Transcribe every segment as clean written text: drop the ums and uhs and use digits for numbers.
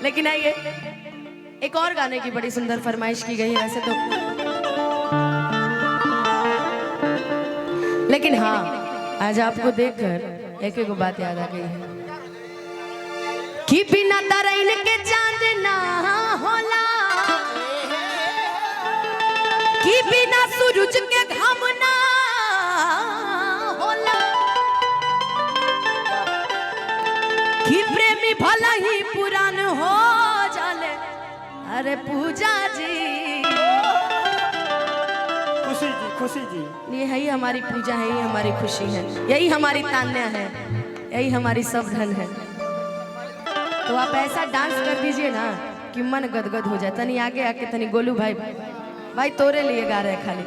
लेकिन आइए एक और गाने की बड़ी सुंदर फरमाइश की गई है वैसे तो, लेकिन हाँ आज आपको देखकर एक एक बात याद आ गई है कि बिना तरैन के चांद ना होला, कि बिना सूरज के घाम ना होला, कि प्रेमी भला ही पुरान हो जाले। अरे पूजा जी, खुशी जी, ये है ही हमारी पूजा है, यही हमारी खुशी है, यही हमारी तान्या है, यही हमारी सब धन है। तो आप ऐसा डांस कर दीजिए ना कि मन गदगद हो जाए। तनी आगे आके तनी गोलू भाई, भाई तोरे लिए गा रहे हैं खाली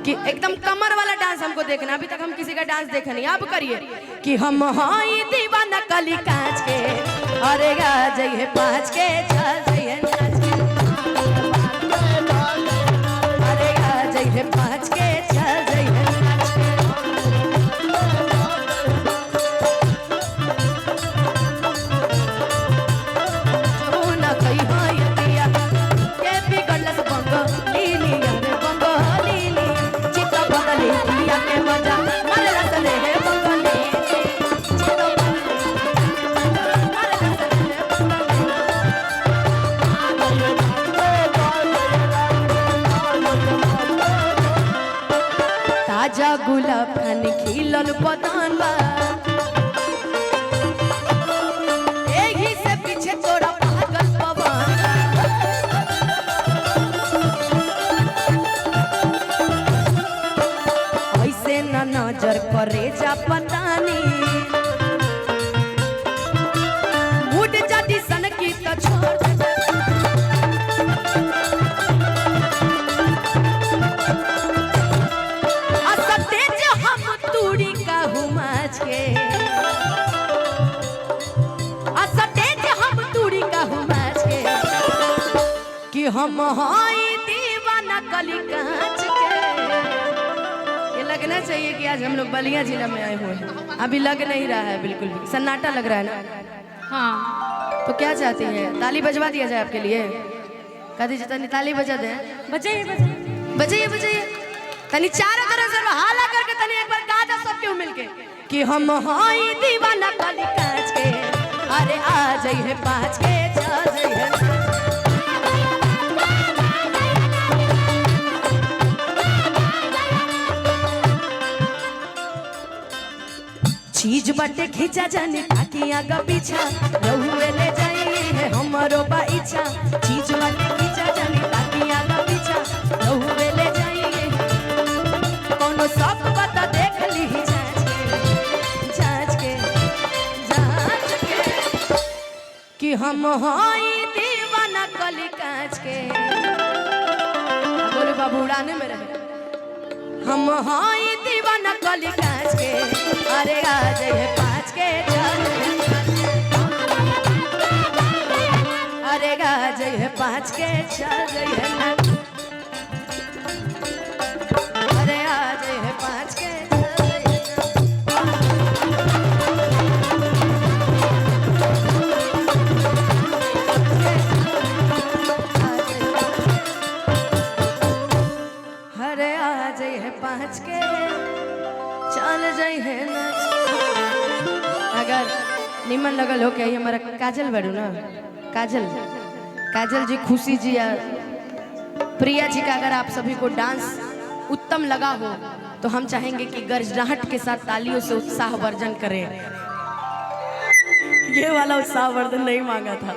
कि एकदम कमर वाला डांस हमको देखना। अभी तक हम किसी का डांस देखे नहीं, आप करिए कि हम हाई दीवाना कली कांच के, अरे गा जाइए पाँच के, चल जाइए नाच के, अरे गा जाइए पाँच के, चल जाइए नाच के। जो ना कहीं हाय दिया के बिगड़लस बंगो लीली, अरे बंगो लीली चित्ता बदली दिया के मजा मारे रसले है बंगो लीली चित्ता बदली मारे रसले है बंगो लीली। ताजा गुलाब खान खिलल बदन बा, एही से पीछे तोरा पागल पवन। ऐसे न नजर करे जा पतानी, उड़ जाती सन की तो छोड़ दे। असते जो हम तूड़ी का हुमाच के, असते जो हम तूड़ी का हुमाच के, कि हम हाई दीवाना कली कांच के। ये लगना चाहिए कि आज हम लोग बलिया जिला में आए हुए हैं। अभी लग नहीं रहा है, बिल्कुल भी सन्नाटा लग रहा है ना। हाँ तो क्या चाहती हैं, ताली बजवा दिया जाए आपके लिए? कह दीजिए तनी ताली बजा दें। बजाइए बजाइए बजाइए बजाइए, तनी चारों तरफ से हाला करके तनी एक बार गा दो सब क्यों मिलके कि हम हाई दीवाना कली कांच के, अरे आ जाइए पाँच के, चल जाइए। चीज बटे खींचा जाने ताकि आगा पीछा रहुए ले जाइए है हमारो बा इच्छा। चीज बटे खींचा जाने ताकि आगा पीछा रहुए ले जाइए, कोनो सब पता देख ली जांच के जांच के कि हम हाई दीवाना कली कांच के। बोले बाबू उड़ाने में रहे, हम हाई दीवाना कली कांच के, अरे आ जाइए पाँच के, चल अरे गा जाइए पाँच के, चल जाइए अरे आ जाइए पाँच के, चल जाइए। अरे आ जाइए पाँच के, चल जाइए नाच। अगर निमन लगल हो के हमारा काजल बड़ू ना, काजल जी, खुशी जी या प्रिया जी का अगर आप सभी को डांस उत्तम लगा हो तो हम चाहेंगे कि गर्जनाहट के साथ तालियों से उत्साह वर्धन करें। ये वाला उत्साह वर्धन नहीं मांगा था।